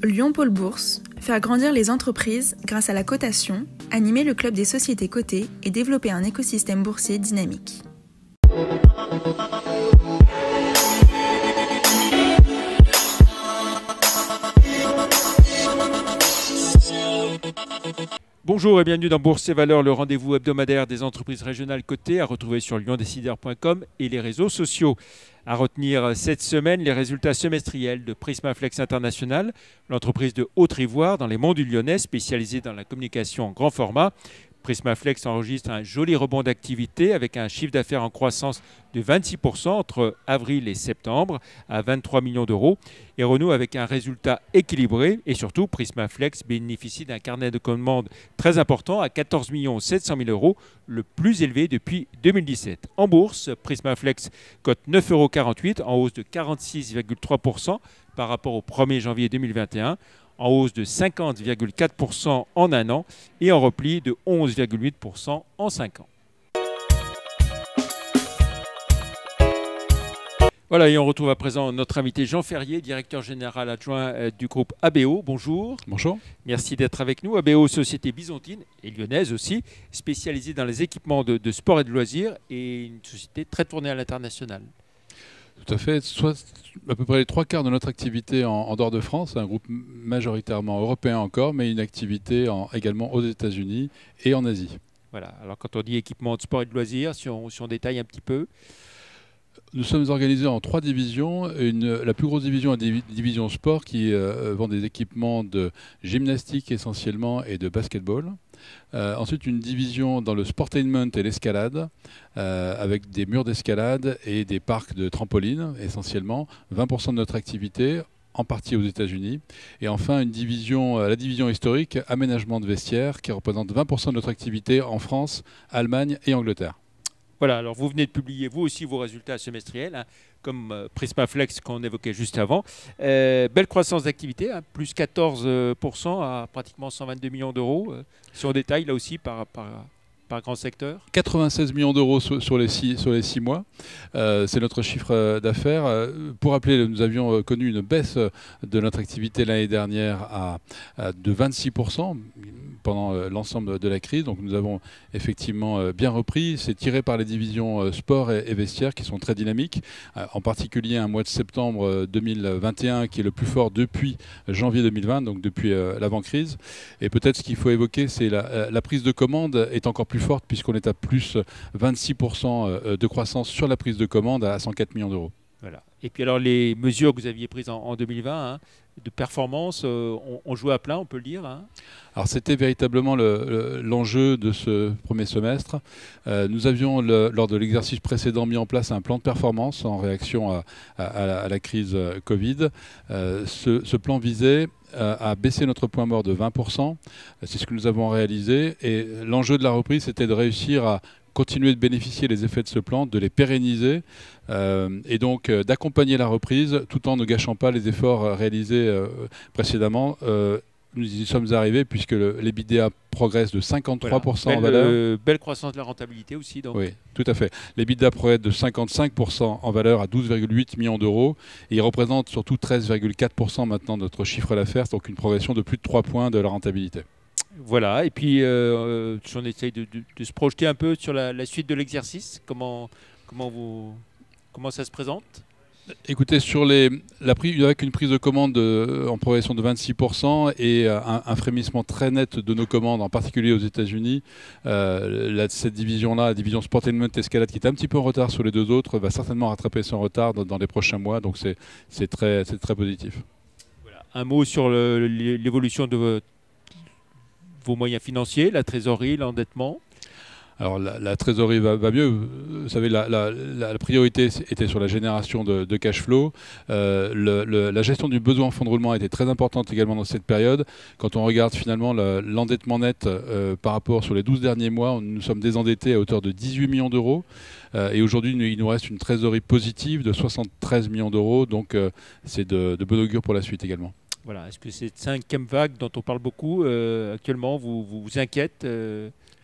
Lyon Pôle Bourse, faire grandir les entreprises grâce à la cotation, animer le club des sociétés cotées et développer un écosystème boursier dynamique. Bonjour et bienvenue dans Bourse et Valeurs, le rendez-vous hebdomadaire des entreprises régionales cotées à retrouver sur lyondécideur.com et les réseaux sociaux. À retenir cette semaine, les résultats semestriels de Prismaflex International, l'entreprise de Haute-Ivoire dans les monts du Lyonnais spécialisée dans la communication en grand format. Prismaflex enregistre un joli rebond d'activité avec un chiffre d'affaires en croissance de 26% entre avril et septembre à 23 millions d'euros et renoue avec un résultat équilibré et surtout Prismaflex bénéficie d'un carnet de commandes très important à 14 700 000 euros, le plus élevé depuis 2017. En bourse, Prismaflex cote 9,48 € en hausse de 46,3% par rapport au 1er janvier 2021. En hausse de 50,4% en un an et en repli de 11,8% en 5 ans. Voilà, et on retrouve à présent notre invité Jean Ferrier, directeur général adjoint du groupe ABO. Bonjour. Bonjour. Merci d'être avec nous. ABO, société byzantine et lyonnaise aussi, spécialisée dans les équipements de sport et de loisirs et une société très tournée à l'international. Tout à fait. Soit à peu près les 3/4 de notre activité en dehors de France, un groupe majoritairement européen encore, mais une activité également aux États-Unis et en Asie. Voilà. Alors quand on dit équipement de sport et de loisirs, si on détaille un petit peu. Nous sommes organisés en 3 divisions. La plus grosse division est la division sport qui vend des équipements de gymnastique essentiellement et de basketball. Ensuite, une division dans le sportainment et l'escalade, avec des murs d'escalade et des parcs de trampolines essentiellement. 20% de notre activité, en partie aux États-Unis. Et enfin, la division historique, aménagement de vestiaires, qui représente 20% de notre activité en France, Allemagne et Angleterre. Voilà, alors vous venez de publier vous aussi vos résultats semestriels, comme Prismaflex qu'on évoquait juste avant. Belle croissance d'activité, plus 14% à pratiquement 122 millions d'euros. Si on détaille là aussi par grand secteur. 96 millions d'euros sur les 6 mois. C'est notre chiffre d'affaires. Pour rappeler, nous avions connu une baisse de notre activité l'année dernière de 26% pendant l'ensemble de la crise. Donc nous avons effectivement bien repris. C'est tiré par les divisions sport et vestiaires qui sont très dynamiques. En particulier un mois de septembre 2021 qui est le plus fort depuis janvier 2020, donc depuis l'avant-crise. Et peut-être ce qu'il faut évoquer, c'est la prise de commande est encore plus forte puisqu'on est à plus 26% de croissance sur la prise de commande à 104 millions d'euros. Voilà. Et puis alors les mesures que vous aviez prises en 2020 de performance ont joué à plein, on peut le dire. Alors c'était véritablement l'enjeu de ce premier semestre. Nous avions lors de l'exercice précédent mis en place un plan de performance en réaction à la crise Covid. Ce plan visait à baisser notre point mort de 20%. C'est ce que nous avons réalisé. Et l'enjeu de la reprise, c'était de réussir à continuer de bénéficier des effets de ce plan, de les pérenniser et donc d'accompagner la reprise tout en ne gâchant pas les efforts réalisés précédemment. Nous y sommes arrivés puisque l'EBITDA progresse de 53% en valeur. Belle croissance de la rentabilité aussi. Donc. Oui, tout à fait. L'EBITDA progresse de 55% en valeur à 12,8 millions d'euros et il représente surtout 13,4% maintenant de notre chiffre d'affaires, donc une progression de plus de 3 points de la rentabilité. Voilà, et puis on essaye de se projeter un peu sur la suite de l'exercice. Comment ça se présente ? Écoutez, avec une prise de commande en progression de 26% et un frémissement très net de nos commandes, en particulier aux États-Unis, cette division-là, la division Sportainment Escalade, qui est un petit peu en retard sur les deux autres, va certainement rattraper son retard dans les prochains mois. Donc c'est très positif. Voilà. Un mot sur l'évolution de vos moyens financiers, la trésorerie, l'endettement. Alors la trésorerie va mieux. Vous savez, la priorité était sur la génération de cash flow. La gestion du besoin en fonds de roulement a été très importante également dans cette période. Quand on regarde finalement l'endettement net par rapport sur les 12 derniers mois, nous sommes désendettés à hauteur de 18 millions d'euros. Et aujourd'hui, il nous reste une trésorerie positive de 73 millions d'euros. Donc c'est de bon augure pour la suite également. Voilà. Est-ce que cette 5e vague dont on parle beaucoup actuellement vous inquiète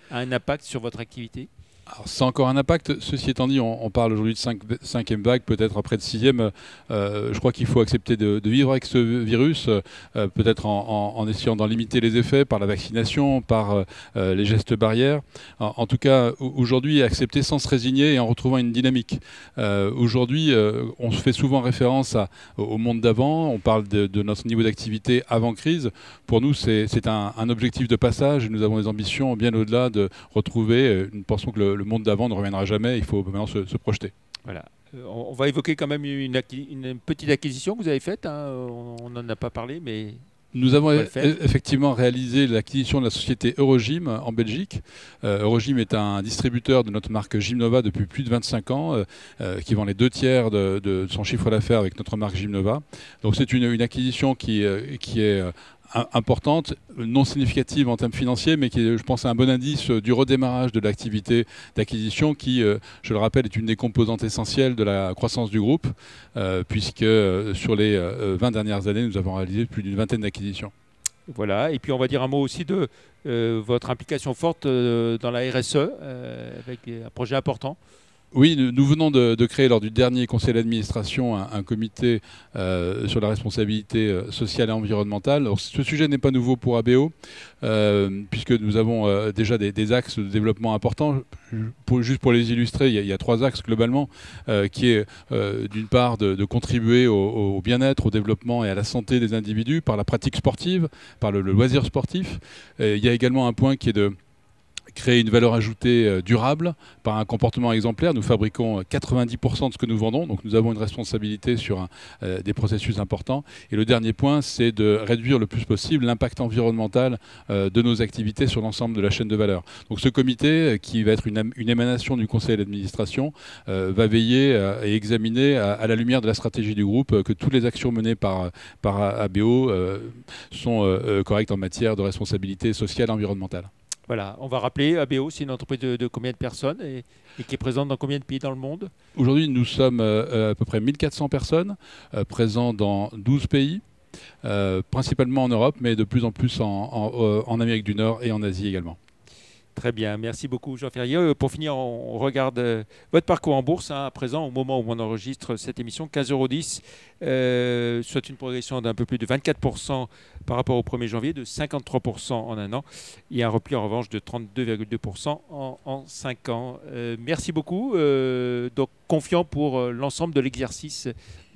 a un impact sur votre activité ? Alors, c'est encore un impact. Ceci étant dit, on parle aujourd'hui de cinquième vague, peut-être après de sixième. Je crois qu'il faut accepter de vivre avec ce virus, peut-être en essayant d'en limiter les effets par la vaccination, par les gestes barrières. En tout cas, aujourd'hui, accepter sans se résigner et en retrouvant une dynamique. Aujourd'hui, on se fait souvent référence au monde d'avant. On parle de notre niveau d'activité avant crise. Pour nous, c'est un objectif de passage. Et nous avons des ambitions bien au-delà de retrouver. Nous pensons que le monde d'avant ne reviendra jamais, il faut maintenant se projeter. Voilà. On va évoquer quand même une petite acquisition que vous avez faite, hein. On n'en a pas parlé, mais... Nous avons effectivement réalisé l'acquisition de la société Eurogym en Belgique. Eurogym est un distributeur de notre marque Gymnova depuis plus de 25 ans, qui vend les 2/3 de son chiffre d'affaires avec notre marque Gymnova. Donc c'est une acquisition qui est importante, non significative en termes financiers, mais qui est, je pense, un bon indice du redémarrage de l'activité d'acquisition qui, je le rappelle, est une des composantes essentielles de la croissance du groupe, puisque sur les 20 dernières années, nous avons réalisé plus d'une vingtaine d'acquisitions. Voilà, et puis on va dire un mot aussi de votre implication forte dans la RSE, avec un projet important. Oui, nous venons de créer lors du dernier conseil d'administration un comité sur la responsabilité sociale et environnementale. Alors, ce sujet n'est pas nouveau pour ABO, puisque nous avons déjà des axes de développement importants. Juste pour les illustrer, il y a 3 axes globalement, qui est d'une part de contribuer au bien-être, au développement et à la santé des individus par la pratique sportive, par le loisir sportif. Il y a également un point qui est de créer une valeur ajoutée durable par un comportement exemplaire. Nous fabriquons 90% de ce que nous vendons, donc nous avons une responsabilité sur des processus importants. Et le dernier point, c'est de réduire le plus possible l'impact environnemental de nos activités sur l'ensemble de la chaîne de valeur. Donc ce comité, qui va être une émanation du conseil d'administration, va veiller et examiner à la lumière de la stratégie du groupe que toutes les actions menées par ABO sont correctes en matière de responsabilité sociale et environnementale. Voilà, on va rappeler, ABO, c'est une entreprise de combien de personnes et qui est présente dans combien de pays dans le monde? Aujourd'hui, nous sommes à peu près 1400 personnes, présents dans 12 pays, principalement en Europe, mais de plus en plus en Amérique du Nord et en Asie également. Très bien, merci beaucoup Jean Ferrier. Pour finir, on regarde votre parcours en bourse, hein, à présent, au moment où on enregistre cette émission, 15,10 €, soit une progression d'un peu plus de 24% par rapport au 1er janvier, de 53% en un an, et un repli en revanche de 32,2% en 5 ans. Merci beaucoup, donc confiant pour l'ensemble de l'exercice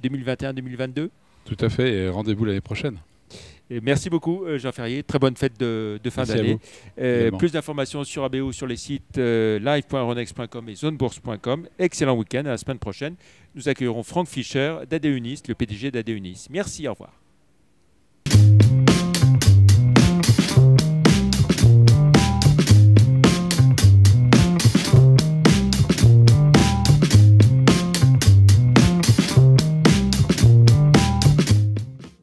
2021-2022. Tout à fait, et rendez-vous l'année prochaine. Et merci beaucoup Jean Ferrier, très bonne fête de fin d'année. Plus d'informations sur ABO sur les sites live.euronext.com et zonebourse.com. Excellent week-end, à la semaine prochaine. Nous accueillerons Franck Fischer d'ADEUNIS, le PDG d'ADEUNIS. Merci, au revoir.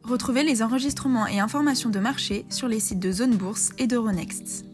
Retrouvez les enregistrements et informations de marché sur les sites de Zone Bourse et d'Euronext.